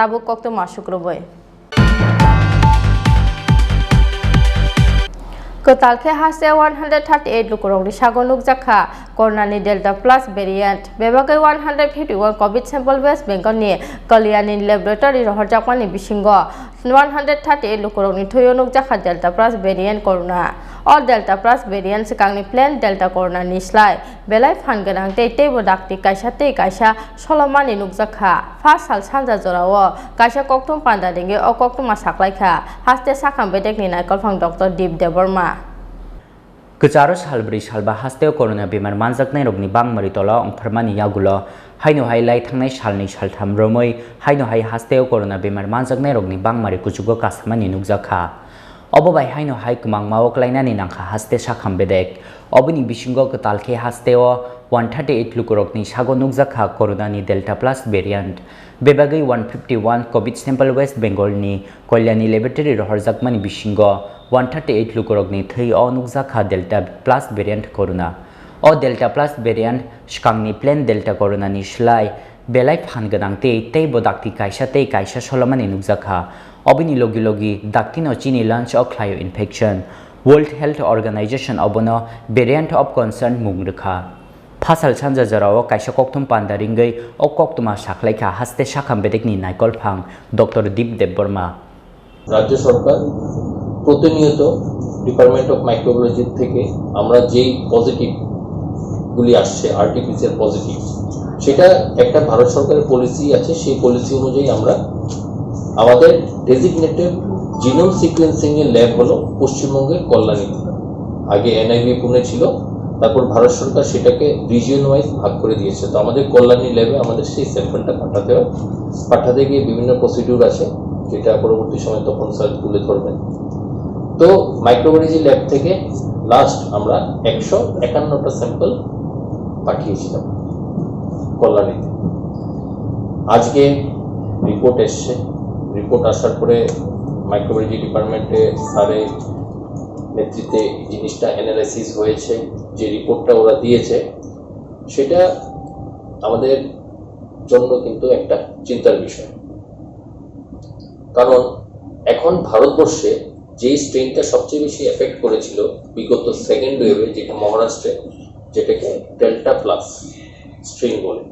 Tabuk kokto masuk roboy. Ketalke haste 138 lukurong di sagonuk jakha Corona Delta Plus variant bebagai 151 COVID sample West Bengal ni Kalyani laboratory rohorjakmani bisingo 138 lukurong ni thoyonuk jakha Delta Plus variant Corona or Delta Plus variant sekangni plan Delta Corona ni slai belai phanganang tei bodakti kaisa solomani nukjakha first sal sanja jorao kaisa koktum panda denge o koktuma saklaikha haste sakam bedek ni naikolphang Dr. Deep Deborma Kecaro salbri salba hasteo corona bemar manjaknai rokni bangmari tola ongpharmani yagulo haino hai lai thangnai salni saltham romoi haino hai hasteo corona bemar manjaknai rokni bangmari kuchugo kasamani nukjakha obobai haino hai kumang mawok lainani nangkha haste sakham bedek obini bisingo ketalke hasteo 138 lukurokni sago nukjakha corona ni Delta Plus variant bebagai 151 COVID sample West Bengal ni Kalyani laboratory rohorjakmani bisingo 138 lukurokni thei o nukjakha Delta Plus variant corona o Delta Plus variant skangni plan Delta corona ni slai belai phanganang tei bodakti kaisa solomani nukjakha obini logi daktino chini lunch o khlaio infection World Health Organization obono variant of concern mungrekha Fasal sanja jarao kaisa koktum pandaringai o koktuma saklaikha haste sakham bedekni naikolphang Dr. Deep Deborma রাজ্য সরকার প্রতিনিয়ত department of microbiology থেকে আমরা যেই positive গুলি আসছে RTPCR positive সেটা একটা ভারত সরকারের পলিসি আছে সেই পলিসি অনুযায়ী আমরা আমাদের ডেজিগনেটেড জিনোম সিকোয়েন্সিং এর ল্যাব হলো পশ্চিমবঙ্গের কল্যাণীতে আগে এনআইভি পুনে ছিল তারপর ভারত সরকার সেটাকে রিজিয়ন ওয়াইজ ভাগ করে দিয়েছে তো আমাদের কল্যাণী ল্যাবে আমাদের সেই স্যাম্পলটা পাঠাতে গিয়ে বিভিন্ন প্রসিডিউর আছে যেটা পরবর্তী সময় তখন স্যার তুলে ধরবেন তো মাইক্রোবায়োলজি ল্যাব থেকে লাস্ট আমরা 151টা স্যাম্পল পাঠিয়েছিলাম কল্যাণীতে আজকে রিপোর্ট এসছে রিপোর্ট আসার পরে মাইক্রোবায়োলজি ডিপার্টমেন্টে স্যারের নেতৃত্বে জিনিসটা অ্যানালাইসিস হয়েছে যে রিপোর্টটা ওরা দিয়েছে সেটা আমাদের জন্য কিন্তু একটা চিন্তার বিষয় কারণ এখন ভারতবর্ষে যে স্ট্রেনটা সবচেয়ে বেশি এফেক্ট করেছিল বিগত সেকেন্ড ওয়েভে যেটা মহারাষ্ট্রে যেটাকে ডেল্টা প্লাস স্ট্রেন বলে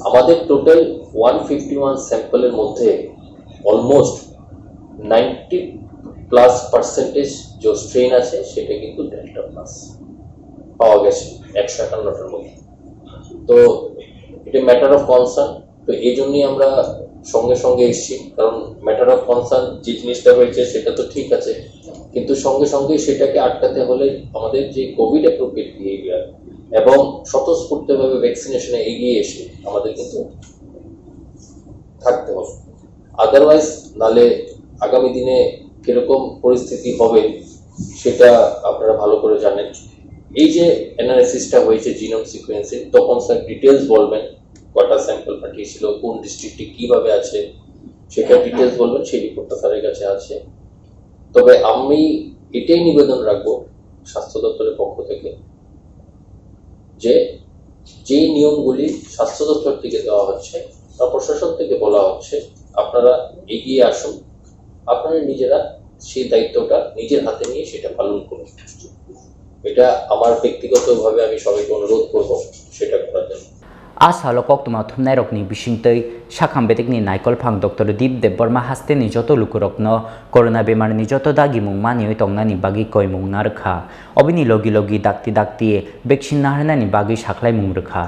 আমাদের টোটাল 151 স্যাম্পলের মধ্যে অলমোস্ট 90+% যে স্ট্রেন আছে সেটা কিন্তু ডেল্টা প্লাস পাওয়া গেছে 151টার মধ্যে তো এটা ম্যাটার অফ কনসার্ন তো এই জন্যই আমরা সঙ্গে সঙ্গে এসেছি কারণ ম্যাটার অফ কনসার্ন যে জিনিসটা হয়েছে সেটা তো ঠিক আছে কিন্তু সঙ্গে সঙ্গে সেটাকে আটকাতে হলে আমাদের যে কোভিড অ্যাপ্রোপ্রিয়েট বিহেভিয়ার এবং স্বতঃস্ফূর্তভাবে ভ্যাকসিনেশনে এগিয়ে এসে আমাদের কিন্তু থাকতে হবে আদারওয়াইজ নালে আগামী দিনে কিরকম পরিস্থিতি হবে সেটা আপনারা ভালো করে জানেন এই যে অ্যানালাইসিসটা হয়েছে জিনোম সিকোয়েন্সিং তখন স্যার ডিটেলস বলবেন কটা স্যাম্পল পাঠিয়েছিল কোন ডিস্ট্রিক্টে কিভাবে আছে সেটা ডিটেলস বলবেন সেই রিপোর্টটা স্যারের কাছে আছে তবে আমি এটাই নিবেদন রাখবো স্বাস্থ্য দপ্তরের পক্ষ থেকে যে নিয়মগুলি স্বাস্থ্য দপ্তর থেকে দেওয়া হচ্ছে বা প্রশাসন থেকে বলা হচ্ছে আপনারা এগিয়ে আসুন আপনারা নিজেরা সেই দায়িত্বটা নিজের হাতে নিয়ে সেটা পালন করুন এটা আমার ব্যক্তিগতভাবে আমি সবাইকে অনুরোধ করব সেটা করার জন্য Asalo koktuma thumnai rokni bisingtei sakham bedekni naikolphang Dr. Deep Deborma haste ni joto lukurokno corona bemar ni joto dagi mungmani tongnani bagi koimung narkha obini logi dakti vaccine nahrnani bagi saklai mungrkha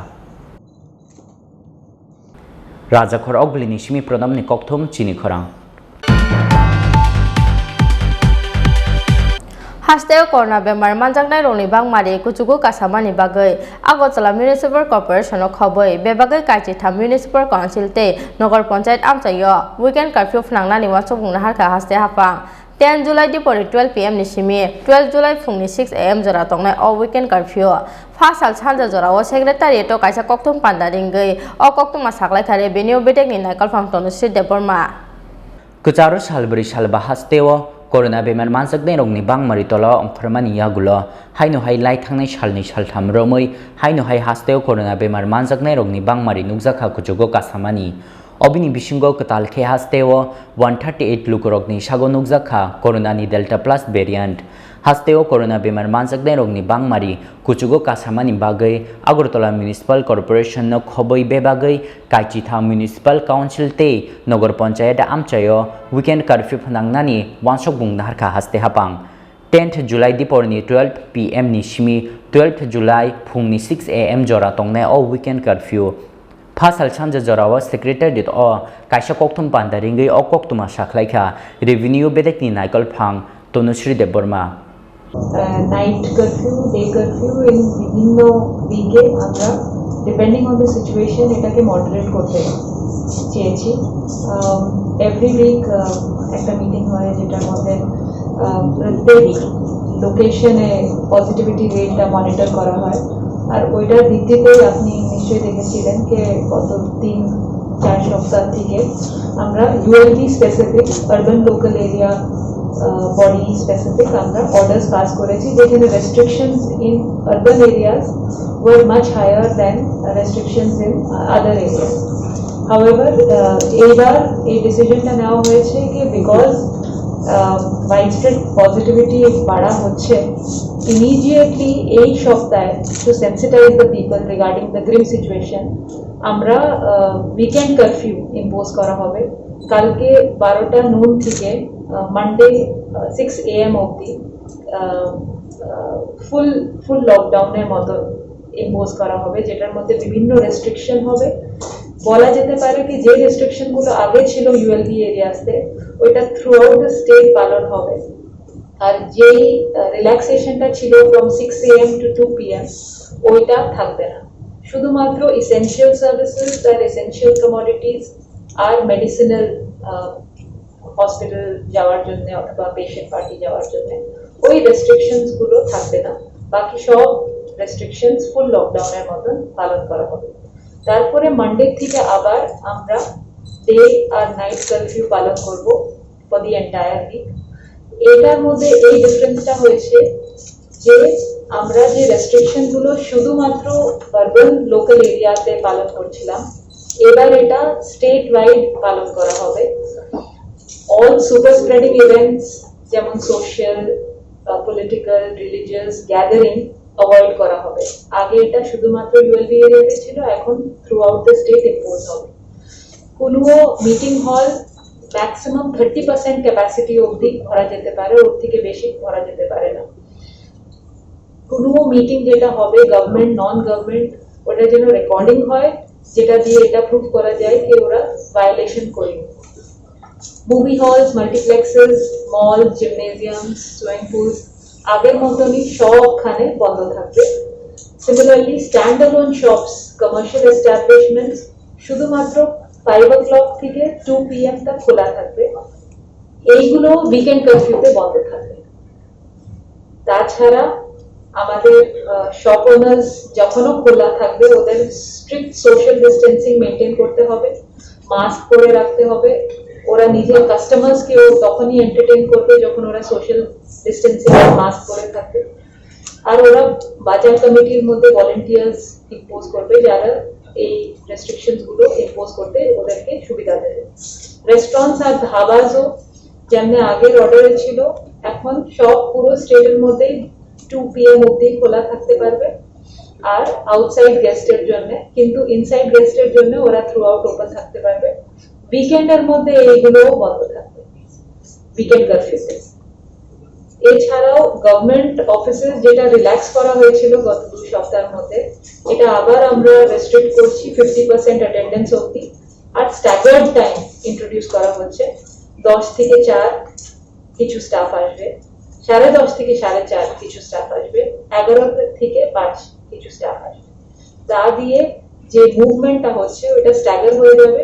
Rajakhor oglini simi prodamni kokthum Chini Khorang Hasteo corona bemar manjaknai rongni bangmari kuchugu kasamani bagai Agotala Municipal Corporation of Khoboi bebagai kaichitha Municipal Council te Nogor Panchayat amchayo weekend curfew phnangnani wasubungna harka haste hapang 10 July dipori 12 PM ni simi 12 July phungni 6 AM jora tongnai all weekend curfew Fasal sanja jora o secretary to kaisa koktum pandaringai o koktum masaklai thare benio betek ni naikal phangtonu sri deborma Kucharo salbri salba hasteo Corona bemar manjaknai rongni bangmari tola ongkharmani yagulo haino hai lai thangnai salni saltham romoi haino hai hasteo corona bemar manjaknai rongni bangmari nukjakha kuchugo kasamani obini bisingo katal khe hasteo 138 lukurokni sago nukjakha corona ni delta plus variant hasteo corona bemar manjaknai rongni bangmari kuchugo kasamani bagai Agartala Municipal Corporation no khoboi bebagai kaichitha Municipal Council te Nogor Panchayat amchayo weekend curfew phanangnani wansok bungna harkha haste hapang 10th July diporni 12 PM ni simi 12th July phungni 6 AM jora tongnai o weekend curfew Fasal sanja jorawa secretary o kaisa koktum pandaringai o koktuma saklaikha revenue bedekni naikol phang Tonusri Deborma night curfew, day curfew in বিভিন্ন weeke আমরা depending on the situation এটাকে moderate করতে চেয়েছি every week একটা meeting হয় যেটার মধ্যে প্রত্যেক লোকেশনে পজিটিভিটি রেটটা মনিটর করা হয় আর ওইটার ভিত্তিতে আপনি নিশ্চয়ই দেখেছিলেন যে গত 3-4 সপ্তাহ থেকে আমরা ULB specific urban local area body specific orders pass করেছি যেখানে restrictions in urban areas were much higher than restrictions in other areas. However, এইবার এই ডিসিশনটা নেওয়া হয়েছে যে because widespread positivity বাড়া হচ্ছে immediately এই সপ্তাহে to sensitize the people regarding the grim situation আমরা weekend curfew impose করা হবে কালকে 12টা noon থেকে Monday 6 AM অবধি ফুল লকডাউনের মতো ইম্পোজ করা হবে যেটার মধ্যে বিভিন্ন রেস্ট্রিকশন হবে বলা যেতে পারে কি যে রেস্ট্রিকশন গুলো আগে ছিল ইউএলবি এরিয়াসতে ওইটা থ্রু আউট দ্য স্টেট পালন হবে আর যেই রিল্যাক্সেশনটা ছিল ফ্রম 6 AM to 2 PM ওইটা থাকবে না শুধুমাত্র এসেনশিয়াল সার্ভিসেস আর এসেনশিয়াল কমোডিটিজ আর মেডিসিনাল হসপিটাল যাওয়ার জন্য অথবা পেশেন্ট পার্টি যাওয়ার জন্য ওই রেস্ট্রিকশনস গুলো থাকবে না বাকি সব রেস্ট্রিকশনস ফুল লকডাউনের মতন পালন করা হবে তারপরে মানডে থেকে আবার আমরা ডে আর নাইট কারফিউ পালন করব ফর দি এন্টায়ার উইক এটার মধ্যে এই ডিফারেন্সটা হয়েছে যে আমরা যে রেস্ট্রিকশন গুলো শুধুমাত্র আরবান লোকাল এরিয়াতে পালন করছিলাম এবার এটা স্টেট ওয়াইড পালন করা হবে all super spreading events যেমন social political religious gathering avoid করা হবে আগে এটা শুধুমাত্র ইউএলবি এরিয়াতে ছিল এখন through out the state impose হবে কোনো মিটিং হল ম্যাক্সিমাম 30% ক্যাপাসিটি অবধি ভরা যেতে পারে ওর থেকে বেশি ভরা যেতে পারে না কোনো মিটিং যেটা হবে গভর্নমেন্ট নন গভর্নমেন্ট ওটা যেন রেকর্ডিং হয় যেটা দিয়ে এটা প্রুফ করা যায় যে ওরা ভায়োলেশন করেনি movie halls, multiplexes, malls, gymnasiums, swimming pools আগের মতনই সবখানে বন্ধ থাকবে similarly standalone shops commercial establishments শুধুমাত্র 5 o'clock থেকে 2 PM তক খোলা থাকবে এইগুলো উইকেন্ড কারফিউতে বন্ধ থাকবে তাছাড়া আমাদের শপ ওনার্স যখনও খোলা থাকবে ওদের স্ট্রিক্ট সোশ্যাল ডিস্টেন্সিং মেইনটেইন করতে হবে মাস্ক পরে রাখতে হবে ওরা নিজের কাস্টমার্সকে তখনই এন্টারটেইন করবে যখন ওরা সোশ্যাল ডিস্টেন্সিং আর মাস্ক পরে থাকবে আর ওরা বাজার কমিটির মধ্যে ভলান্টিয়ার্স ইম্পোজ করবে যারা এই রেস্ট্রিকশনস গুলো ইম্পোজ করতে ওদেরকে সুবিধা দেবে রেস্টুরেন্টস আর ধাবাসও যেমন আগের অর্ডারে ছিল এখন সব পুরো স্টেটের মধ্যে 2 PM অবধি খোলা থাকতে পারবে আর আউটসাইড গেস্টের জন্য কিন্তু ইনসাইড গেস্টের জন্য ওরা থ্রু আউট ওপেন থাকতে পারবে উইকেন্ডের মধ্যে এইগুলো বন্ধ থাকবে উইকেন্ড কারফিউতে এছাড়াও গভর্নমেন্ট অফিসেস যেটা রিল্যাক্স করা হয়েছিল গত 2 সপ্তাহের মধ্যে এটা আবার আমরা রেস্ট্রিক্ট করছি 50% অ্যাটেন্ডেন্স অবধি আর স্ট্যাগার্ড টাইম ইন্ট্রোডিউস করা হচ্ছে 10 থেকে 4 কিছু স্টাফ আসবে 10:30 থেকে 4:30 কিছু স্টাফ আসবে, 11 থেকে 5 কিছু স্টাফ আসবে। তা দিয়ে যে মুভমেন্টটা হচ্ছে ওটা স্ট্যাগার হয়ে যাবে,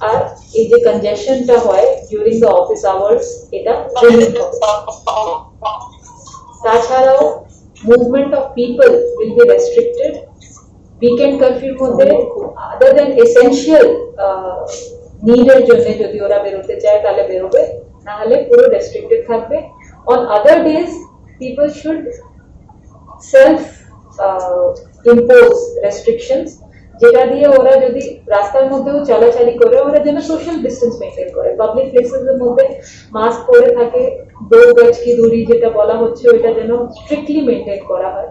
আর এই যে কনজেশনটা হয় ডিউরিং দ্য অফিস আওয়ার্স এটা রিলিভ হবে। তাছাড়াও movement of people will be restricted. Weekend কারফিউর মধ্যে আদার দেন এসেনশিয়াল নিডের জন্য যদি ওরা বেরোতে চায় তাহলে বেরোবে, না হলে পুরো রেস্ট্রিক্টেড থাকবে। On other days people should self impose restrictions, যেটা দিয়ে ওরা যদি রাস্তার মধ্যেও চলাচলি করে ওরা যেন সোশ্যাল ডিস্টেন্স মেনটেন করে, পাবলিক প্লেসেস এর মধ্যে মাস্ক পরে থাকে, 2 গজ কি দূরি যেটা বলা হচ্ছে ওইটা যেন স্ট্রিক্টলি মেনটেন করা হয়।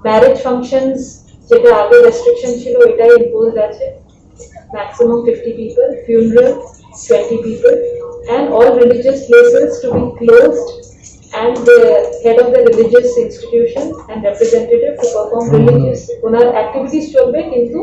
ম্যারেজ ফাংশনস যেটা আগে রেস্ট্রিকশন ছিল এটাই ইম্পোজড আছে, maximum 50 people, funeral 20 people, and all religious places to be closed, and the head of the religious institution and representative to perform religious onar activities cholbe kintu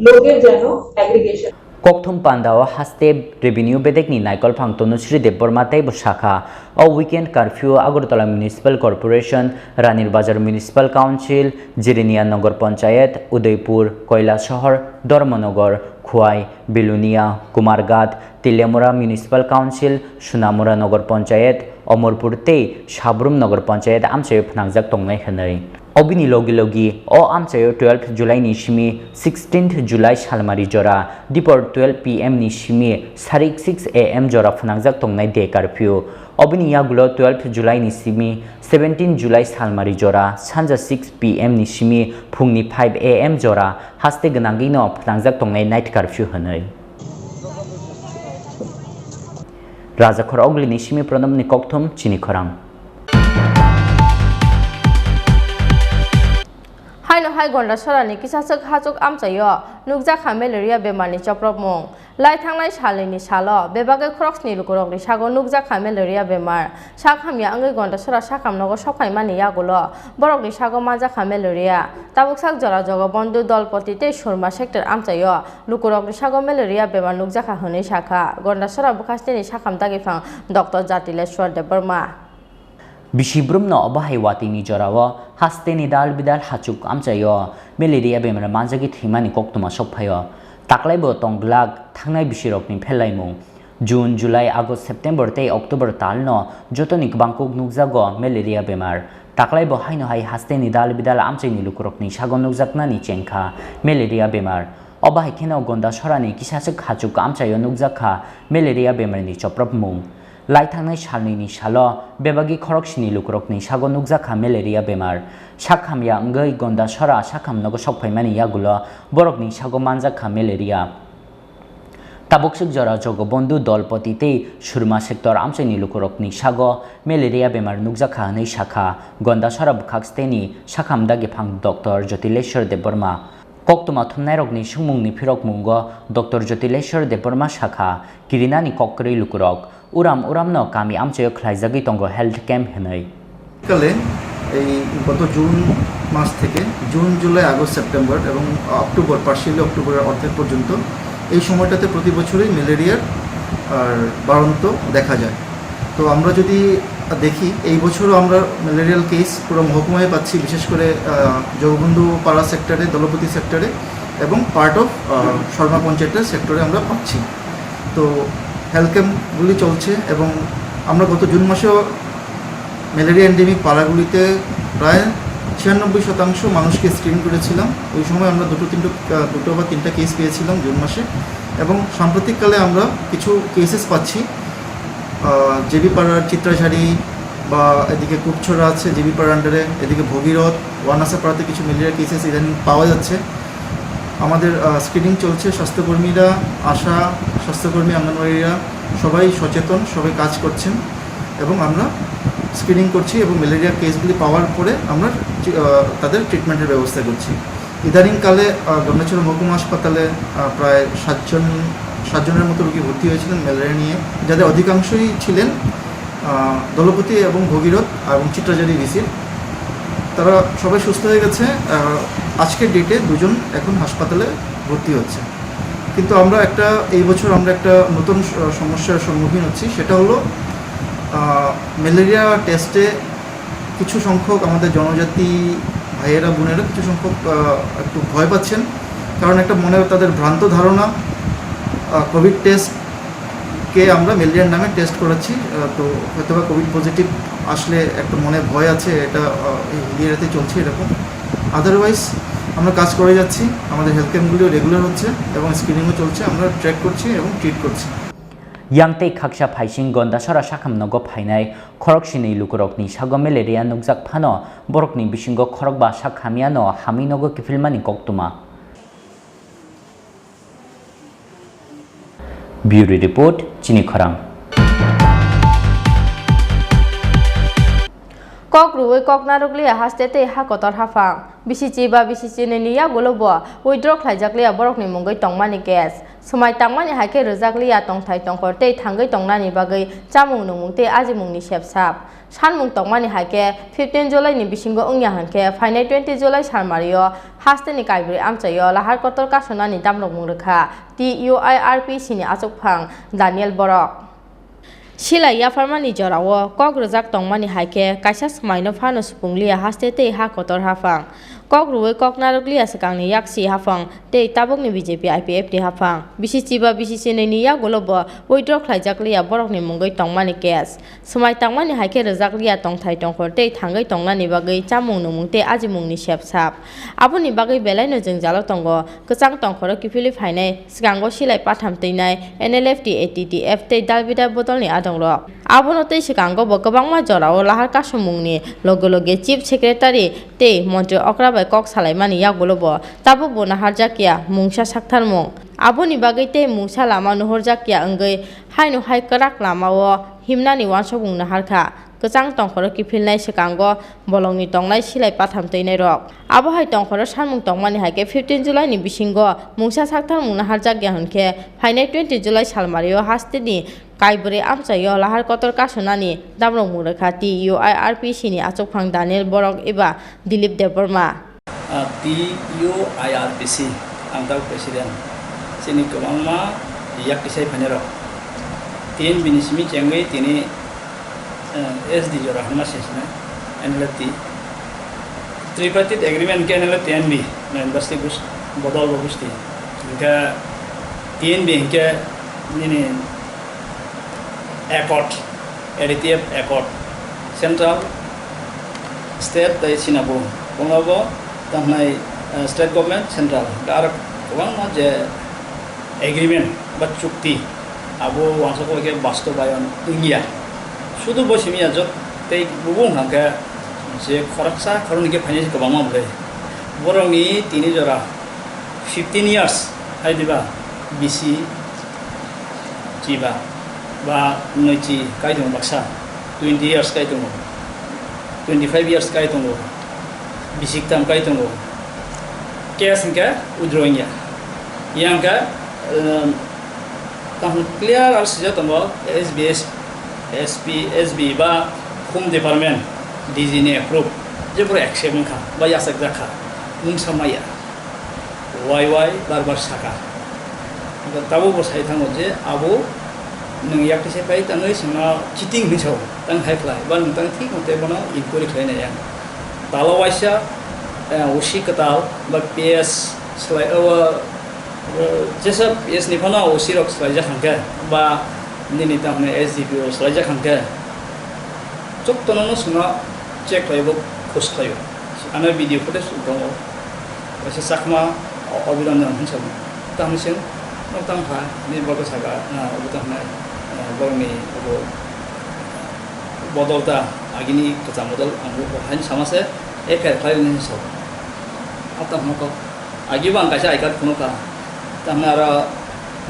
loger jano aggregation kokthum pandao haste revenue bedekni naikol phangtonu Shri Debormatai Shakha o weekend curfew Agartala Municipal Corporation, Ranir Bazar Municipal Council, Jiriniya Nagar Panchayat, Udaipur, Koilashahar, Dharmanagar, Khuai, Bilunia, Kumargat, Tilemura Municipal Council, Sunamura Nagar Panchayat, Omorpur Tei, Shabrum Nagar Panchayat amchayo phnangjak tongnai khanai. Obini logi o amchayo 12th July ni shimi 16th July salmari jora dipor 12 PM ni shimi sarik 6 AM jora phnangjak tongnai day curfew. Obini yagulo 12th July ni shimi 17 July salmari jora sanja 6 PM ni shimi phungni 5 AM jora haste gnangi no phnangjak tongnai night curfew hanai. Rajakhor ogli ni shimi pranam ni kokthum Chini Khorang. Haino hai gonda sorani kisasek hachuk amchayo nukjakha malaria bemarni choprokmung lai thangnai salini salo bebage khoroksni lukurokni sago nukjakha malaria bemar sakhamya angai gonda sora sakamnogo sokhaimani yagulo borokni sago manjakha malaria tabuksak jora jogo bondu dolpoti tei surma sector amchayo lukurokni sago malaria bemar nukjakha hwnei sakha gonda sora bukhastini sakamtagi phang Dr. Jatileshwar Deborma Bishibrum no obahai watini jorawo haste ni dal bidal hachuk amchayo malaria bemar manjagi thimani koktuma sophayo taklaibo tonglak thangnai bishirokni phelaimung June, July, August, September tei October talno jotoni bangkok nukjago malaria bemar taklaibo haino hai haste ni dal bidal amchaini lukurokni sagon nukjaknani chengkha malaria bemar obahai kheno gonda sorani kisasek hachuk amchayo nukjakha malaria bemarni choprapmung lai thangnai salni salo bebagi khoroksini lukurokni sago nukjakha malaria bemar sakhamya ngai gonda sora sakhamnogo sokphaimani yagulo borokni sago manjakha malaria taboksik jora jogo bondu dolpoti tei surma sector amchaini lukurokni sago malaria bemar nukjakha nei sakha gonda sora bukhaksteni sakhamdagi phang Dr. Jatileshwar Deborma koktuma thumnai rokni sungmungni phirokmungo Dr. Jatileshwar Deborma sakha kirinani kokkrei lukurok uram no kami amchayo khlaijagi tongo health camp henai কালে এই গত June মাস থেকে June July August September এবং October partially অক্টোবরের অর্ধেক পর্যন্ত এই সময়টাতে প্রতি বছরই ম্যালেরিয়ার বাড়ন্ত দেখা যায়। তো আমরা যদি দেখি এই বছরও আমরা ম্যালেরিয়াল কেস পুরো মহকুমায় পাচ্ছি, বিশেষ করে জগবন্ধু পাড়া সেক্টরে, দলপতি সেক্টরে এবং পার্ট অফ শর্মা পঞ্চায়েতের সেক্টরে আমরা পাচ্ছি। তো হেলথ ক্যাম্পগুলি চলছে এবং আমরা গত জুন মাসেও ম্যালেরিয়া এন্ডেমিক পাড়াগুলিতে প্রায় 96% মানুষকে স্ক্রিন করেছিলাম। ওই সময় আমরা দুটো বা তিনটা কেস পেয়েছিলাম জুন মাসে এবং সাম্প্রতিককালে আমরা কিছু কেসেস পাচ্ছি জেবি পাড়ার চিত্রাঝাড়ি বা এদিকে কুপছড়া আছে জেবি পাড়ার আন্ডারে, এদিকে ভগীরথ ওয়ানাসা পাড়াতে কিছু ম্যালেরিয়া কেসেস ইদানিং পাওয়া যাচ্ছে। আমাদের স্ক্রিনিং চলছে, স্বাস্থ্যকর্মীরা, আশা স্বাস্থ্যকর্মী, অঙ্গনওয়াড়িরা সবাই সচেতন, সবাই কাজ করছেন এবং আমরা স্ক্রিনিং করছি এবং ম্যালেরিয়া কেসগুলি পাওয়ার পরে আমরা তাদের ট্রিটমেন্টের ব্যবস্থা করছি। ইদানিংকালে গন্ডাছড়া মহকুমা হাসপাতালে প্রায় 7 জনের মতো রোগী ভর্তি হয়েছিলেন ম্যালেরিয়া নিয়ে, যাদের অধিকাংশই ছিলেন দলপতি এবং ভগীরথ এবং চিত্রাঝাড়ি ভিসির। তারা সবাই সুস্থ হয়ে গেছে। আজকের ডেটে 2 জন এখন হাসপাতালে ভর্তি হচ্ছে। কিন্তু আমরা এই বছর আমরা একটা নতুন সমস্যার সম্মুখীন হচ্ছি, সেটা হলো ম্যালেরিয়া টেস্টে কিছু সংখ্যক আমাদের জনজাতি ভাইয়েরা বোনেরা কিছু সংখ্যক একটু ভয় পাচ্ছেন, কারণ একটা মনে তাদের ভ্রান্ত ধারণা কোভিড টেস্টকে আমরা ম্যালেরিয়ার নামে টেস্ট করাচ্ছি, তো হয়তো বা কোভিড পজিটিভ আসলে একটা মনে ভয় আছে, এটা এই এরিয়াতে চলছে এরকম। আদারওয়াইজ আমরা কাজ করে যাচ্ছি, আমাদের হেলথ ক্যাম্পগুলিও রেগুলার হচ্ছে এবং স্ক্রিনিংও চলছে, আমরা ট্র্যাক করছি এবং ট্রিট করছি। Yangte Kaksha Paising Gonda Sara Shakam Nogo Painai, Korokshini Lukurokni, Shago Malaria Nugzak Pano, Borokni Bishingo Korokba Shakhamiano, Haminogo Kifilmani Koktuma. Bureau Report, Chini Khorang. Kok ruwe kok naruglia hastete ha kotor hafang bisichi ba bisichi ne niya golobo withdraw khlaijaklia borokni mongoi tongmani gas somai tangmani haike rojaklia tongthai tongkorte thangai tongnani bagai chamung nungmungte ajimungni sepsap sanmung tongmani haike 15 July ni bisingo ongya hanke final 20 July sarmario hasteni kaibri amchayo lahar kotor kasonani damrok mungrekha TUIRP sini achokphang Daniel Borok Sila ya farmani jorawo kok rojak tongmani haike kaisa smaino phano supunglia hastete ha kotor hafang kok ruwe kok naruglia sakangni yaksi hafang te tabokni BJP IPF ti hafang bisichi ba bisichi ne niya golobo withdraw khlaijaklia borokni mungoi tongmani case smai tangmani haike rojaklia tongthai tongkhorte thangai tongnani bagai chamung numungte ajimungni sepsap aboni bagai belaino jeng jalo tongo kchang tongkhoro kifili phainai sikango silai patham teinai NLFT ATTF te dalbida botolni adongrok abono tei sikango bo kwbangma jorao lahar kasumungni loge chief secretary te montri okra kok salaimani yagolobo tabuk bona harjakia mungsa saktharmung aboni bagai te mungsa lama nuhorjakia anggai hainu hai karak lamao himnani wansogung naharkha kchang tongkhoro kifilnai sikango bolongni tongnai silai patham teinai rok abo hai tongkhoro sanmung tongmani haike 15 July ni bisingo mungsa saktharmung naharjakya hunke final 20 July salmario hasteni kaibri amchayo lahar kotor kasonani damrong mungrekha TUIRP sini achokphang Daniel Borok eba Dilip Deborma TUIRPC Angtau Presiden sini kemama yak disai panero tin binismi cengwe tini SD jorahma sesna NLT tripartite agreement ke NLT NB industry bus bodol busti ka TNB ke ini accord ADTF accord central state dai sinabo pongabo tamnai state government central gar kobang je agreement ba chukti abo wangsoko ke bastobayon ingia শুধু বসিমিয়া যত তেই বুবুং হাঙ্কা যে খরকসা খরনিকে finance কবামা বলে বরংনি তিনি জরা 15 years হাইদিবা BC Chiba বা নৈচি কাইদং Baksa 20 years কাইদং 25 years কাইদং বিসিকতাম কাইদং case হাঙ্কা উদ্রোইয়া ইয়াঙ্কা তাহলে clear আর সিজাতম SBS SB বা হোম ডিপার্টমেন্ট ডিজি ने अप्रूव जेबो एक्सेप्ट खा बा यासक जाखा मुं समाया वाई बार साका ताबो बसाय थांगो जे आबो नों याकसे फाय तंगै सिंगा चिटिं हिसौ तंग हायख्लाय बा नों तंग ठीक मते बना इनक्वायरि खालायनाया तालावाइसा ओसी कताल बा PS स्लाय जेसा PS निफाना ओसी रक स्लाय जाखांगा बा nini tamne SDPO selaja khangke chok tonono sunga check laibo khos khayo ana video footage dongo ase sakma obiranjan hinsab tamisen notang pha ni bogo saga obitamna borni obo bodolta agini kata modal amu han samase eker khayo ni so atam moko agi bang kaisa aikat kunoka tamnara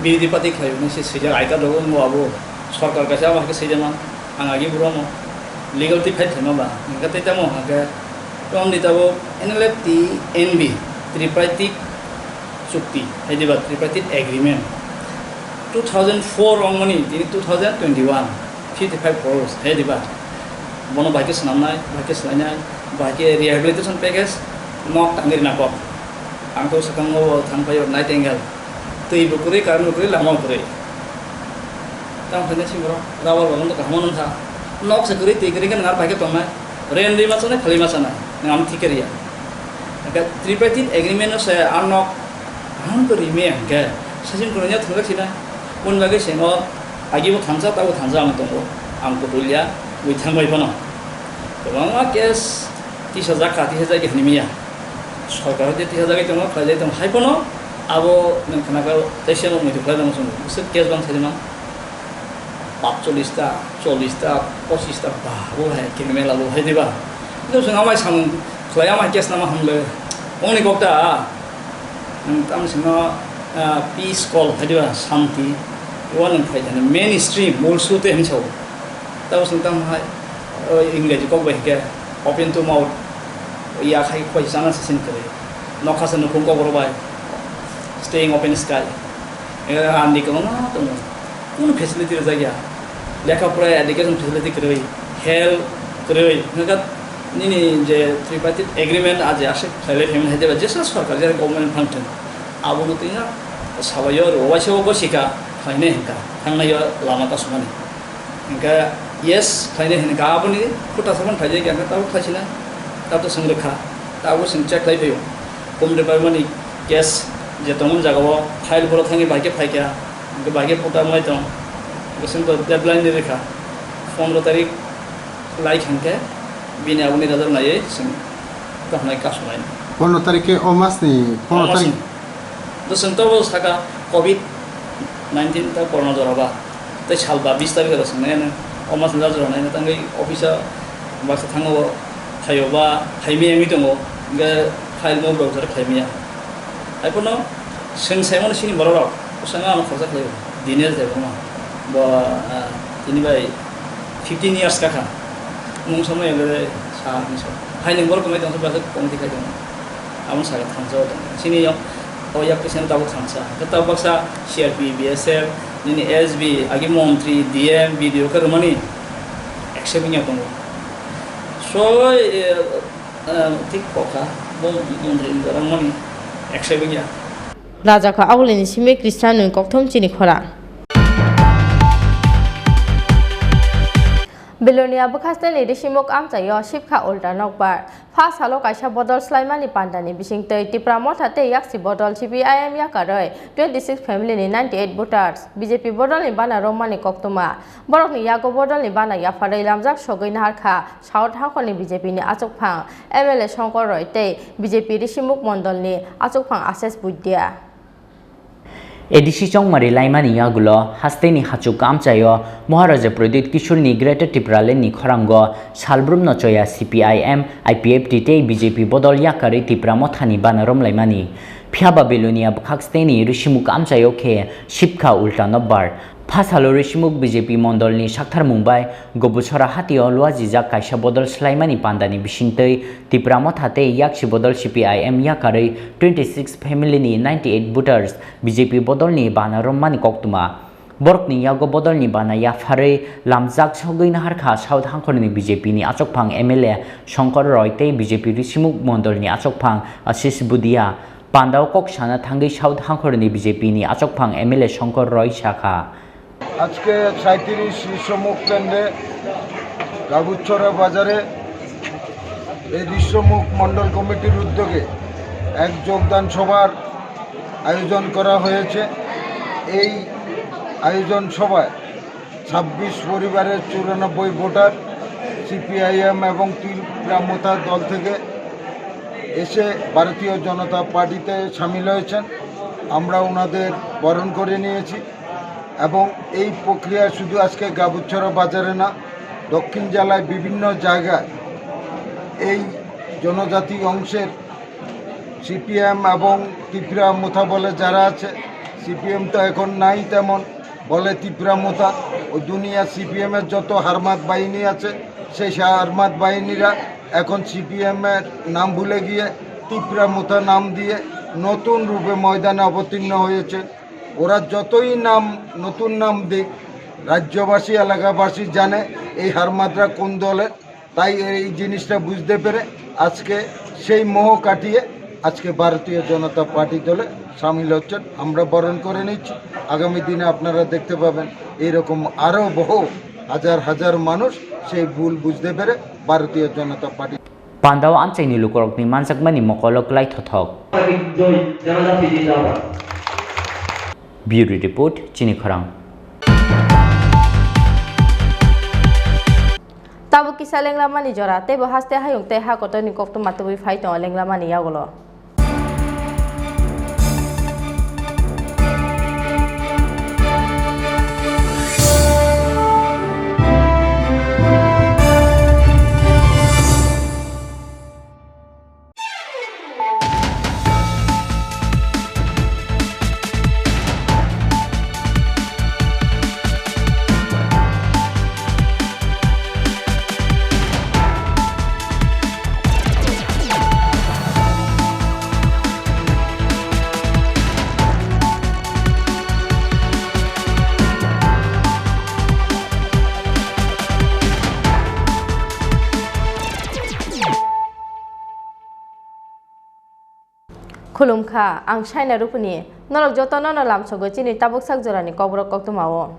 বিরোধী পাতি খাই সে সেজার আইকা দগন মো আবো সরকার কাছে আমাকে সেজামা আঙাগি বুড়ামো legal টি fight থামা বা গাতে তামো হাগে টম দিতাবো NLFT NB ত্রিপার্টিক চুক্তি হাইদিবা ত্রিপার্টিক এগ্রিমেন্ট 2004 রংমনি তিনি 2021 55 crores হাইদিবা বনো বাইকে সামনাই বাইকে সাইনাই বাইকে রিহ্যাবিলিটেশন প্যাকেজ নক টাঙ্গির নাকক আংতো সাকাঙ্গো থাংপায় Night-10th tui bukuri karena bukuri lama bukuri, tam hanya sih bro, rawal balon tuh kamu nonton, nok sekuri tikri kan ngar pakai tomai ren di macam ni kali macam ni ngam tikri ya agak tripartite agreement saya anok ang kerime angke sajen kurangnya tunggak sih na pun bagi sengo agi bu tangsa tahu tangsa ang tunggu ang kutulia bu tanggai pano kemana kes tisa zakat tisa zakat ni mia সরকার যে 30,000 টাকা তোমার ফাইলে তুমি হাইপনো আবো নখানাকা তেশন মধ্যে ফাইলে মসন সে case বান থাইমা 45টা 40টা 25টা বাবো হে কিনে লাবো হে দিবা কিন্তু সঙ্গে আমায় সাম খলায়া মা কেস নামা হামলে অনেক একটা তাম সঙ্গে পিস কল হে দিবা শান্তি ওয়ান ফাইলে মেইন স্ট্রিম মূল সুতে হিমছাও তাও সঙ্গে তাম হাই ইংরেজি কক বাইকে open to mouth ya khai khoi sana sin kare nokha san khum ko borbai staying open sky andi ko na to কোন ফ্যাসিলিটি জায়গা লেখাপড়া এডুকেশন ফ্যাসিলিটি করে হেলথ করে নাকা নিনি যে ত্রিপার্টিট এগ্রিমেন্ট আজ আসে ফাইলে ফেমিন হাইতে যে সরকার যে গভর্নমেন্ট ফাংশন আবনতি না সাবাইও ওয়াইসো বসিকা ফাইনে হেকা থাংনায় লামাটা সমানে হেকা ইয়েস ফাইনে হেকা আবনি ফুটা সমান ফাইলে গেকা তাও ফাইছিনা তাও তো সংরক্ষা তাও সংচেক লাইফেও কম ডিপার্টমেন্ট কেস যে তমন জায়গাও ফাইল বড় থাকি বাইকে ফাইকা বাইকে পোটা মই তো গোসিন তো ডেডলাইন দি রেখা 15 তারিখ লাইক হানকে বিনে আবনি দাদার নাই সিং তখন কাজ নাই 15 তারিখে ও মাস নি 15 তারিখ দোসন তো সাকা কোভিড 19 তা করোনা জরাবা তাই সালবা 20 তারিখে দোসন নাই ও মাস না জরা নাই তাঙ্গই অফিসা বাসা থাঙ্গো থাইবা থাইমি আমি দङ গে ফাইল মো ব্রাউজার থাইমিয়া আইপনো সেন সাইমন সিনি বড় সঙ্গে আমি খরচা খাই দিনের যাবো না বা তিনি ভাই 15 ইয়ার্স কাকা মুং সময় এলে সাহানি সব হাই নম্বর কমাই দङ বাসা কমতি খাই দङ আমন সাগা থামজাও দङ সিনি ও ইয়া পেশেন্ট দাও থামসা গতা বাক্সা সিআরপি বিএসএফ নিনি এসবি আগে মন্ত্রী ডিএম ভিডিও করমানি একশবিনিয়া দङ সই ঠিক কথা মন্ত্রী করমানি একশবিনিয়া Raja ka awlini sime Kristiano kokthom Chini Khorang Belonia bukhaste ni risimok amchayo shipkha ulta nokbar phas halo kaisa bodol slaimani pandani bisingtei Tripura mothate yaksi bodol CPIM yakaroi 26 family ni 98 voters BJP bodol ni bana romani koktoma borok ni yago bodol ni bana yafarai lamjak sogoi naharkha south hakoni BJP ni achokphang MLA Shankar Roy tei BJP risimok mondol ni achokphang access buidya ADC চংমারি লাইমানি ইয়াগুলো হাস্তেনি হাচু কামচায় মহারাজা প্রদীপ কিশোরনি greater ত্রিপুরালেনি খরাঙ্গ সালব্রুম নচয়া সিপিআইএম আইপিএফটি তে বিজেপি বদল ইয়াকারি ত্রিপুরা মথানি বানারম লাইমানি ফিয়াবা বেলুনিয়া খাকস্তেনি ঋষিমুখ আমচায় খে শিবখা উল্টা নব্বার ফাসালো ঋষিমুখ বিজেপি মন্ডলনি সাকথার মুম্বাই গবুছরা হাতিও লুয়াজিজা কাইসা বদল স্লাইমানি পান্দানি বিশিংতৈ ত্রিপুরা মথাতে ইয়াকসি বদল সিপিআইএম ইয়াকারৈ 26 ফ্যামিলিনি 98 ভোটার্স বিজেপি বদলনি বানারম্মানি কক্তুমা বরকনি ইয়াগো বদলনি বানা ইয়াফারৈ লামজাক সগৈ নাহারখা সাউথ হাংখরনি বিজেপিনি আচকফাং এমএলএ শঙ্কর রয় তৈ BJP ঋষিমুখ মন্ডলনি আচকফাং Ashis বুদিয়া পান্দাও ককসানা থাঙ্গৈ south হাংখরনি বিজেপিনি আচকফাং MLA Shankar রয় শাখা আজকে 37 ঋষ্যমুখ কেন্দ্রে গাবুছড়া বাজারে এই ঋষ্যমুখ মণ্ডল কমিটির উদ্যোগে এক যোগদান সভার আয়োজন করা হয়েছে। এই আয়োজন সভায় 26 পরিবারের 94 ভোটার সিপিআইএম এবং ত্রিপুরা মোথা দল থেকে এসে ভারতীয় জনতা পার্টিতে সামিল হয়েছেন। আমরা ওনাদের বরণ করে নিয়েছি এবং এই প্রক্রিয়া শুধু আজকে গাবুছড়া বাজারে না, দক্ষিণ জেলায় বিভিন্ন জায়গায় এই জনজাতি অংশের সিপিএম এবং ত্রিপুরা মোথা বলে যারা আছে, সিপিএম তো এখন নাই তেমন, বলে ত্রিপুরা মোথা, ওই দুনিয়া সিপিএমের যত হারমাত বাহিনী আছে সেই হারমাত বাহিনীরা এখন সিপিএমের নাম ভুলে গিয়ে ত্রিপুরা মোথা নাম দিয়ে নতুন রূপে ময়দানে অবতীর্ণ হয়েছে। ওরা যতই নাম নতুন নাম দিক, রাজ্যবাসী এলাকাবাসী জানে এই হারমাতরা কোন দলের, তাই এই জিনিসটা বুঝতে পেরে আজকে সেই মোহ কাটিয়ে আজকে ভারতীয় জনতা পার্টি দলে সামিল হচ্ছেন। আমরা বরণ করে নিচ্ছি। আগামী দিনে আপনারা দেখতে পাবেন এইরকম আরও বহু হাজার হাজার মানুষ সেই ভুল বুঝতে পেরে ভারতীয় জনতা party Pandaw ang Chini Lukorok ni Mansak Mani Mokolok Lai Thothok. Bureau Report, Chini Khorang. Tabu kisah lenglaman ni jora, tebo haste hayung teh hakoto ni kok tu matuwi fight on lenglaman ni yagulo. Khulumkha ang China rupuni norok joto nono lam sogo chini tabuk sak jorani kobrok kok tumawo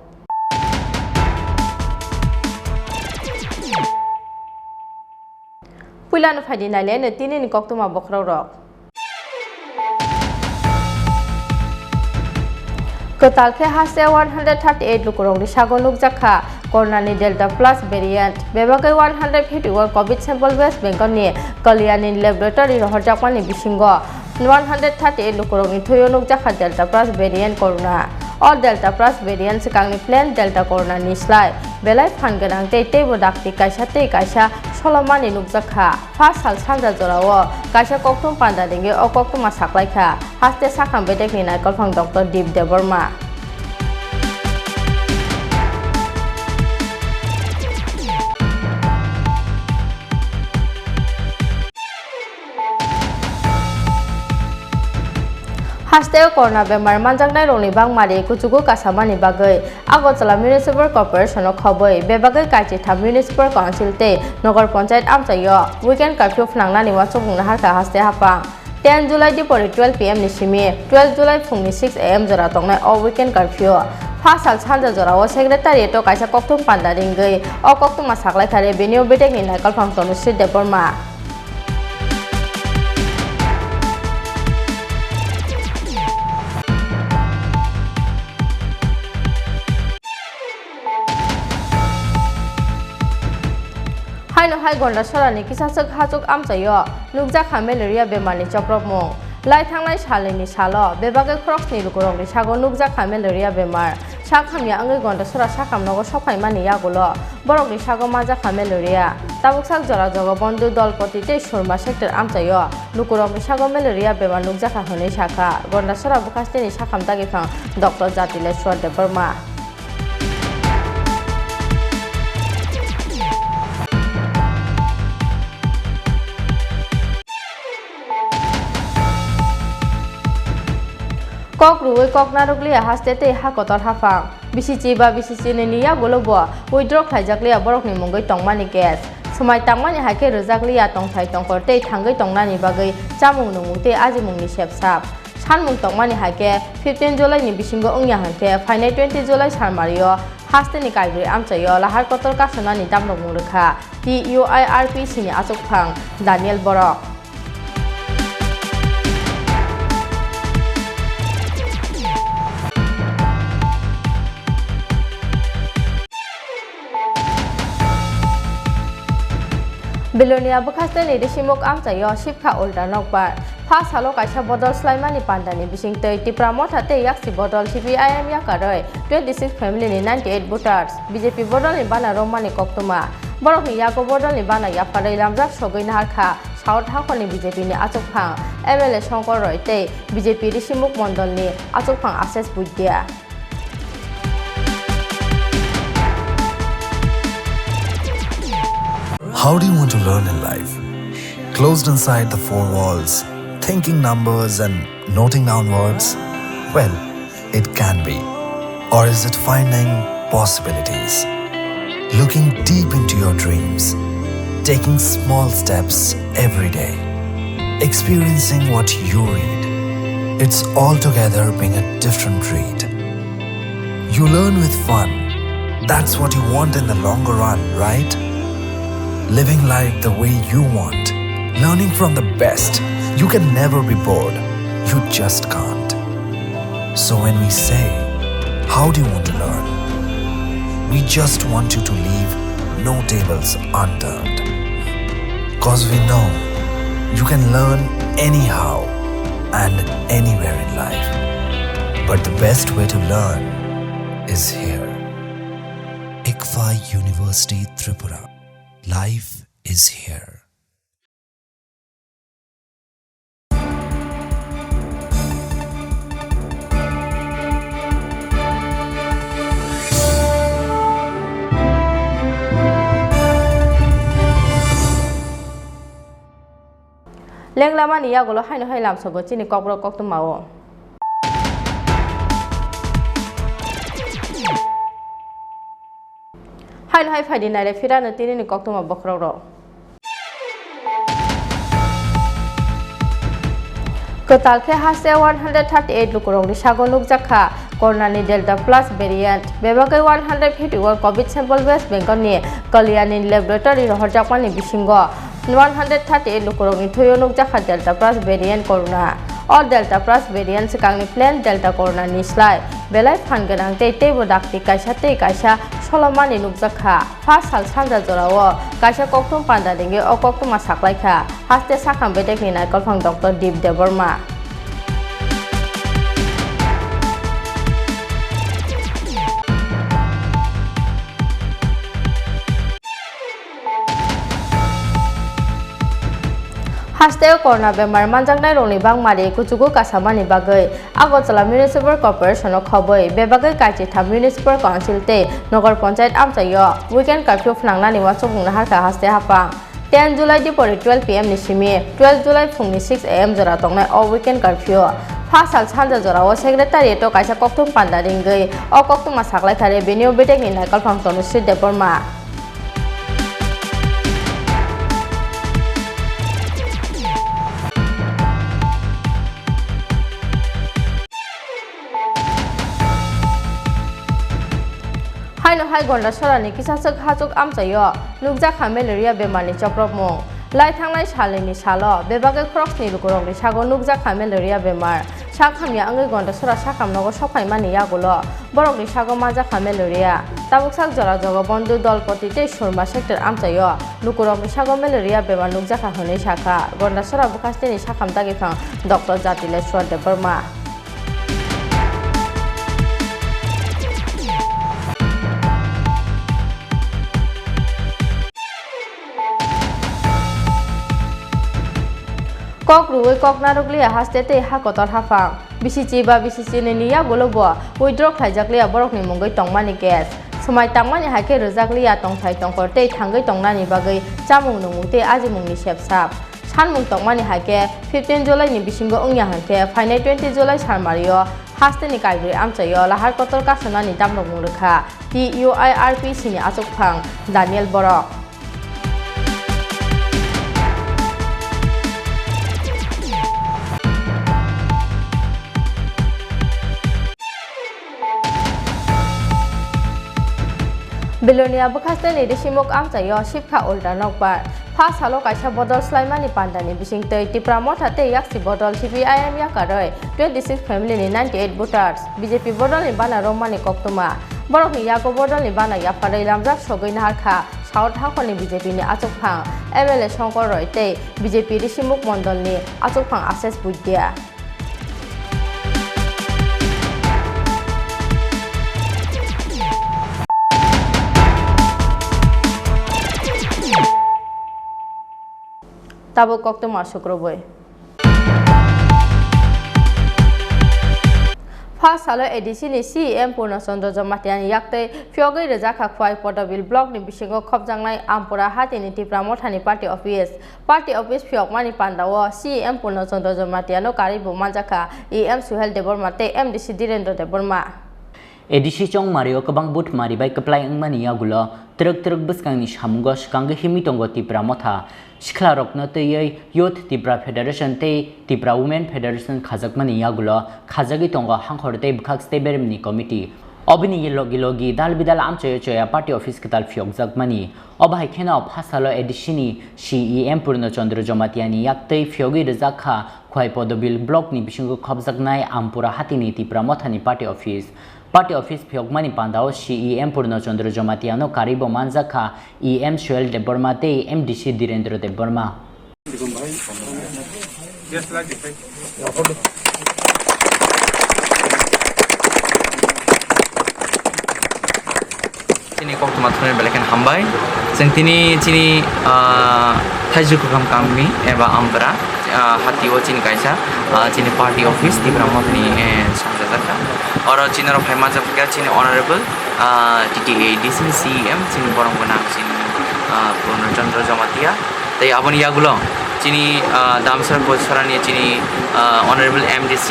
Puilanu phadi nale ne tini ni kok tuma bokraw rok Kotal ke hase 138 lukurong ni sagon lukjakha Corona Delta Plus variant bebagai 151 COVID sample West Bengal ni Kalyani laboratory rohorjakmani bisingo 138 lukurong ni thoyo nukjakha Delta Plus variant Corona or Delta Plus variant sekangni plan Delta Corona ni slai belai phanganang tei bodakti kaisa solomani nukjakha first sal sanja jorao kaisa koktum panda dinge o koktuma saklaikha haste sakam bedek ni naikol phang Dr. Deep Deborma Hasteo corona bemar manjaknai rongni bangmari kuchugu kasamani bagai Agotala Municipal Corporation o khoboi bebagai kachi tham Municipal Council te Nogor Panchayat amchayo weekend curfew phnangnani wasubungna harka haste hapang 10 July dipori 12 pm ni simi 12 July phungni 6 am jora tongnai o weekend curfew Fasal sanja jora o secretariat o kaisa koktum panda ringai o koktuma saklai thare benio betek ni naikol phang tonu Sri Deborma Haino hai gonda sorani kisasuk hajuk amchayo nukjakha malaria bemarni choprokmung lai thangnai salini salo bebagai crocs ni lukurok ni sago nukjakha malaria bemar sakhamya angai gonda sora sakamnogo sokhaimani yagulo borok ni sago majakha malaria tabuk sak jora jogo bondu dolpoti te surma sector amchayo lukurok ni sago malaria bemar nukjakha honei sakha gonda sora bukaste ni sakam tagifang Dr. Jatileshwar Deborma Kok ruwe kok narukliya hastete hakotor hafang bisichi ba bisichi ni niya golobo withdraw khaijakliya borok ni mungai tongmani case sumai tangmani haike rojakliya tongthai tongkorte thangai tongnani bagai chamung nungute ajimungni sepsap sanmung tongmani haike 15 July ni bisingo ongya hanke final 20 July sarmario hasteni kaigri amchayo lahar kotor kasonani damrok murkha TUIRPC ni achokphang Daniel Borok Belonia bukaste ni desimok amchayo shipkha ulta nokbar first halo kaisa bodol slaimani pandani bisingtei Tripura mothate yaksi bodol CPIM yakaroi 26 family ni 98 voters BJP bodol ni bana romani koktuma borok ni yago bodol ni bana yaparai lamjak sogoi naharkha South Hakoni BJP ni achokphang MLA Shankar Roy tei BJP desimok mondol ni achokphang Ashes Buidya How do you want to learn in life? Closed inside the four walls, thinking numbers and noting down words? Well, it can be. Or is it finding possibilities? Looking deep into your dreams, taking small steps every day, experiencing what you read. It's altogether being a different read. You learn with fun. That's what you want in the longer run, right? living life the way you want, learning from the best. You can never be bored. You just can't. So when we say, how do you want to learn? We just want you to leave no tables unturned. Cause we know you can learn anyhow and anywhere in life. But the best way to learn is here. ICFA University Tripura. Life is here. Leng lama ni ya golo hai no hai lam sobo chini kokro kok tu mao hai no hai phai din nai fira no tini ni kok tu ma bokro ro Kotal ke hase 138 lukurong ni sagon lukjakha Corona ni Delta Plus variant bebagai 151 COVID sample West Bengal ni Kalyani laboratory rohorjakman ni bisingo 138 lukurong ni thoyo nukjakha Delta Plus variant Corona all Delta Plus variant sekang ni plan Delta Corona ni slide belai phanganang tei bodakti kaisa tei kaisa solomani nukjakha first sal sanja jorao kaisa koktum panda dinge o koktum saklaikha haste sakam bedek ni naikol phang Dr. Deep Deborma Hasteo corona bemar manjaknai rongni bangmari kuchugu kasamani bagai Agotala Municipal Corporation o khoboi bebagai kaiti tham Municipal Council te Nagar Panchayat amchayo weekend curfew phnangnani wasubungna harka haste hapang 10 July dipori 12 pm ni simi 12 July phungni 6 am jora tongnai o weekend curfew Fasal sanja jora o secretary to kaisa koktum panda ringai o koktum saklai thare benio betek ni naikal phang tonu Sri Deborma Haino hai gonda sorani kisasuk hajuk amchayo nukjakha malaria bemarni choprokmung lai thangnai salini salo bebagai crocs ni lukurong ni sago nukjakha malaria bemar sakhamya angai gonda sora sakam nogo sokhaimani yagulo borok ni sago majakha malaria tabuksak jora jogo bondu dolpoti tei surma sector amchayo lukurong ni sago malaria bemar nukjakha honei sakha gonda sora bukaste ni sakam tagi phang Dr. Jatileshwar Deborma Kok ruwe kok narukliya haste te ha kotor hafang bisichi ba bisichi ni ya golobo withdraw khaijakliya borok ni mungoi tongmani case somai tangmani haike rojakliya tongthai tongkor te thangai tongnani bagai chamung nungmu te ajimungni sepsap sanmung tongmani haike 15 July ni bisingo ungya hanke final 20 July sarmario haste ni kaigri amchayo lahar kotor kasona ni damrok murkha TUIRPC ni achuk phang Daniel Borok Belonia bukaste ni desimok amchayo shipkha ulta nokbar first halo kaisa bodol slaimani pandani bising tei Tripura motha tei yaksi bodol CPIM yakaroi 26 family ni 98 voters BJP bodol ni bana romani koktuma borok ni yago bodol ni bana yaparai lamjak sogoi naharkha South Hakoni BJP ni achukphang MLA Shankar Roy tei BJP desimok mondol ni achukphang Ashes Buidya Tabo kokto masukroboy First halo edisi ni CM Purnachandra Jamatiani yakte fyogai rejaka khwai Podabil block ni bisingo khopjangnai Ampura hatini Tripura mothani party office fyokmani pandawo CM Purnachandra Jamatiano karibu manjaka EM Suhel Deborma te MDC Direndra Deborma Edisi chong Mario kabang but mari bai kaplai angmani yagulo truk buskangni samungo skangge himitongo Tripura motha Shiklarokno tei Youth Tripura Federation tei Tripura Women Federation khajakmani yagulo khajagi tongo hangkhor tei bukhak state berimni committee Obini logi dal bidal amchayo choya party office kital fiok zakmani obhai khena phasalo edishini CEM Purno Chandra Jomatiani yaktei fiogi rezakha khwai podobil block ni bisingo khobjaknai ampura hatini Tripura mothani party office fiokmani pandao CEM Purno Chandra Jomatiano karibo manjakha EM Soil Debormate MDC Direndra Deborma Chini Khorang mathuner belakan hambai sing tini chini Night-10th kami eba ambra hati o chini kaisa chini party office Tripura mothni samjaka oro chini ro phaiman japka chini honorable TTA DC CEM chini borong bonang chini Purno Chandra Jomatia tai aboni yagulo chini damsar bosarani chini honorable MDC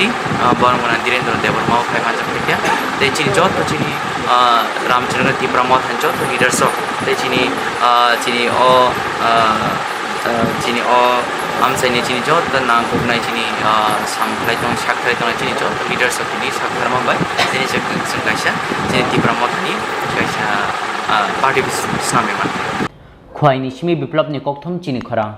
borong bonang Direndra Deborma phaiman japka tai chini jot chini Ramchandra Tripura Mothan jot leaders of tai chini amsaini chini jot na kugnai chini samklai tong shaklai tong chini jot leaders of ni sakharma bai chini sangkaisa chini Tripura Mothani kaisa party same man khwaini simi biplop ni kokthom Chini Khorang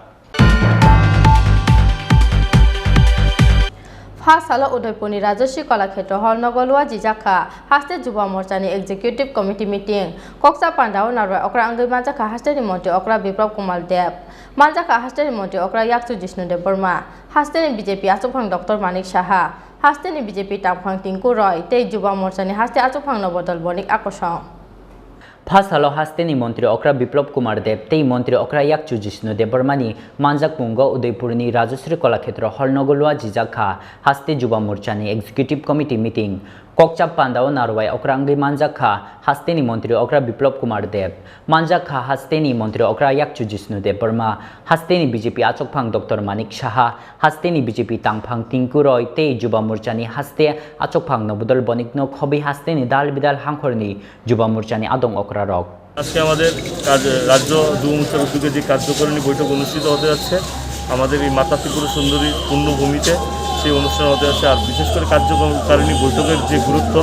Fasalo Udaipurni Rajashri Kalakshetra Hall Nogolwa Jijakha Haste Juba Morchani Executive Committee meeting Koksa Pandao Narwa Okra Angai Manjakha Haste Monti Okra Biplop Kumar Deb Manjakha Haste Monti Okra Yaksu Jishnu Deborma Haste BJP Achuphang Dr. Manik Saha Haste BJP Tamphang Tinku Roy Tei Juba Morchani Haste Achuphang Nobodol Bonik Akosong Phasalo hasteni Montri Okra Biplop Kumar Deb tei Montri Okra Yakchu Jishnu Debormani Manjak Pungo Udaipurni Rajashri Kalakshetra Hall Nogolwa Jijakha Haste Juba Morchani Executive Committee meeting Kokchap Pandao Narwai Okra Angai Manjakha Hasteni Montri Okra Biplop Kumar Deb Manjakha Hasteni Montri Okra Yakchu Jishnu Deborma Hasteni BJP Achuphang Dr. Manik Saha Hasteni BJP Tangphang Tinku Roy tei Juba Morchani Haste Achuphang Nobodol Bonikno Khobi Hasteni Dal Bidal Hangkhorni Juba Morchani Adong Okra Rok আজকে আমাদের রাজ্য যুব মোর্চার উদ্যোগে যে কার্যকারিণী বৈঠক অনুষ্ঠিত হতে যাচ্ছে আমাদের এই মাতা ত্রিপুরা সুন্দরী পূর্ণভূমিতে সেই অনুষ্ঠান হতে যাচ্ছে আর বিশেষ করে কার্যকারিণী বৈঠকের যে গুরুত্ব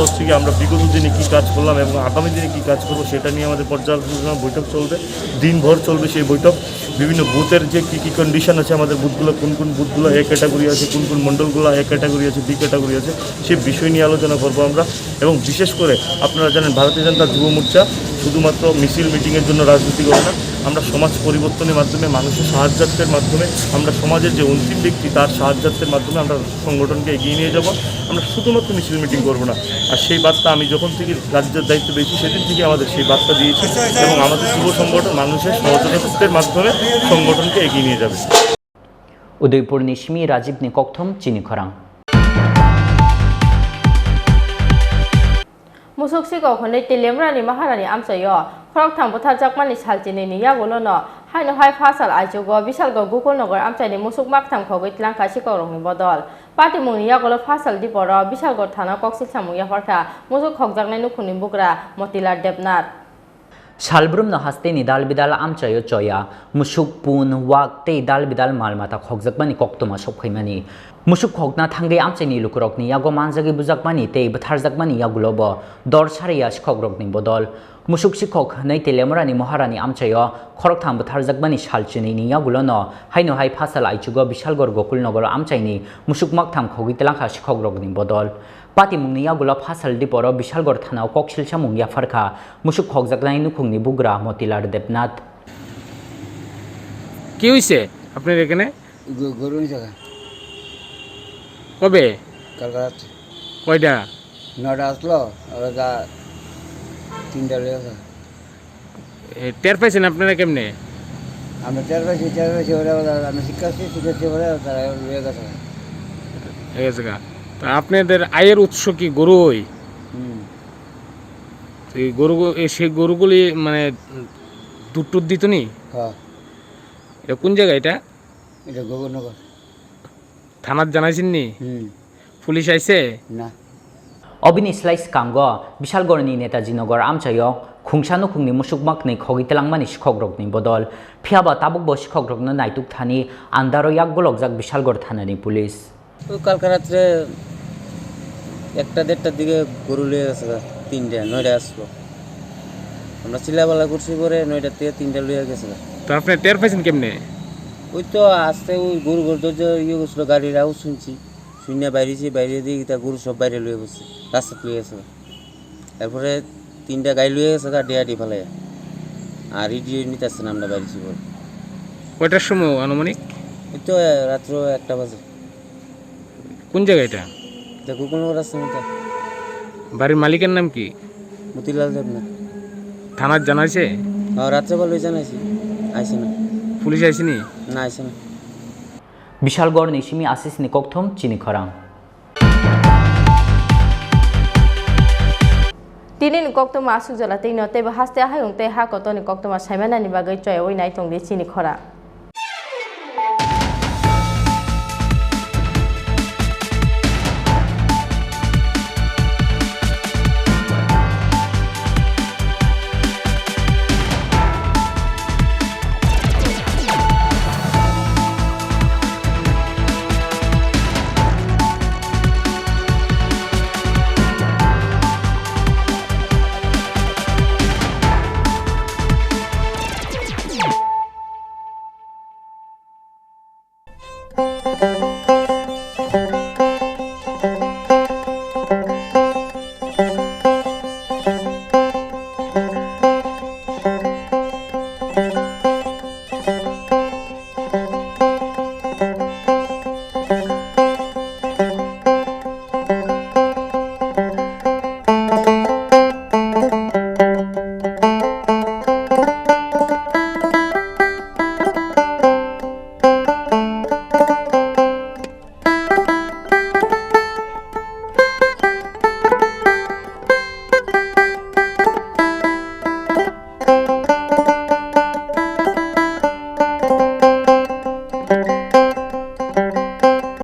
হচ্ছে কি আমরা বিগত দিনে কী কাজ করলাম এবং আগামী দিনে কী কাজ করবো সেটা নিয়ে আমাদের পর্যালোচনা বৈঠক চলবে দিনভর চলবে সেই বৈঠক বিভিন্ন বুথের যে কী কন্ডিশন আছে আমাদের বুথগুলো কোন বুথগুলো এ ক্যাটাগরি আছে কোন মণ্ডলগুলো এ ক্যাটাগরি আছে বি ক্যাটাগরি আছে সেই বিষয় নিয়ে আলোচনা করবো আমরা এবং বিশেষ করে আপনারা জানেন ভারতীয় জনতা যুব মোর্চা শুধুমাত্র মিছিল মিটিংয়ের জন্য রাজনীতি করে না আমরা সমাজ পরিবর্তনের মাধ্যমে মানুষের সাহায্যার্থের মাধ্যমে আমরা সমাজের যে অন্তিম ব্যক্তি তার সাহায্যার্থের মাধ্যমে আমরা সংগঠনকে এগিয়ে নিয়ে যাব আমরা শুধুমাত্র মিছিল মিটিং করব না আর সেই বার্তা আমি যখন থেকে রাজ্যের দায়িত্ব পেয়েছি সেদিন থেকে আমাদের সেই বার্তা দিয়েছি এবং আমাদের যুব সংগঠন মানুষের সহযোগিতার মাধ্যমে সংগঠনকে এগিয়ে নিয়ে যাবে Udaipur Nishmi Rajiv ni Kokthom Chini Khorang Musuksi ko khonei telemrani maharani amchayo khorok thangbo tharjakmani saljini ni yagolono haino hai phasal aijugo bisalgo gukonogor amchani musuk maktham khogoi tlangka sikorongni bodol party mungni yagolo phasal diporo bisalgo thana koksil samung yafarka musuk khogjaknai nukhuni bukra Motilar Debnar Shalbrum no haste ni dal bidal amchayo choya musuk pun wak tei dal bidal malmata khogjakmani koktoma sopkhaimani musuk khogna thangai amchaini lukurokni yago manjagi bujakmani tei batharjakmani yagulobo dor saria sikhogrokni bodol musuk sikhok nei telemrani moharani amchayo khoroktham batharjakmani salchini ni yagulono haino hai phasal aichugo bishalgor gokul nogor amchaini musuk maktham khogitelangkha sikhogrokni bodol Pati mungni yagulo phasal diporo bishalgor thanao koksilsa mung yafarkha musuk khogjaknai nukhungni bugra Motilar Debnath কি হইছে আপনার এখানে গরু জায়গা কবে কাল রাত কয়টা 9টা আসলো আর যা 3টা লেগে টের পাইছেন আপনারা কেমনে আমরা চার পাইছি ওরা আমি শিক্ষার্থী ওরা তারা লেগে গেছে ঠিক আছে তা আপনাদের আয়ের উৎস কি গরুই এই গরু সেই গরুগুলি মানে দুধ টুধ দিত নি হ্যাঁ এটা কোন জায়গা এটা গগনগর থানাত জানাইছেন নি পুলিশ আইছে না Obini slice kango Bishalgorni Netaji Nogor amchayo khungshanu khungni musukmak nei khogitelangmani sikhogrokni bodol phiaba tabuk bo sikhogrokno naituk thani andaro yakgologjak Bishalgor thanani police কালকে রাত্রে একটা দেড়টার দিকে গরু লিয়ে গেছে গা, 3টা 9টা আসলো। আমরা চিলাবালা করছি পরে 9টার থেকে 3টা লিয়ে গেছে গা। তো আপনি টের পাইছেন কেমনে? ওই তো আসতে ওই গরু দরজা ইয়ে করছিল, গাড়ির আওয়াজ শুনছি, শুনে বাইরেছি, বাইরে দিয়ে তা গরু সব বাইরে লুয়ে বসছে, রাস্তা লুয়ে গেছে। তারপরে 3টা গাই লুয়ে গেছে গা, ডিয়াটি ফেলাই আর ইডিও নিতে আসছে না, আমরা বাইরেছি পরে। কয়টার সময় আনুমানিক? ওই তো রাত্র 1টা বাজে। কোন জায়গাটা? তা কুকুর আসছে না, বাড়ির মালিকের নাম কি? মতিলাল দেবনাথ। থানার জানাইছে? রাত্রেবেলা জানাইছি, আইসে না। পুলিশ আইসেনি? না, আইসে না। বিশালগড় নিশিমি আশিস নিকথম চিনি খরাং tini ni kok toma asu jala tei no te ba haste hayung te ha ko to ni kok toma saimana ni bagai choi oi nai tong de Chini Khorang. Thank you.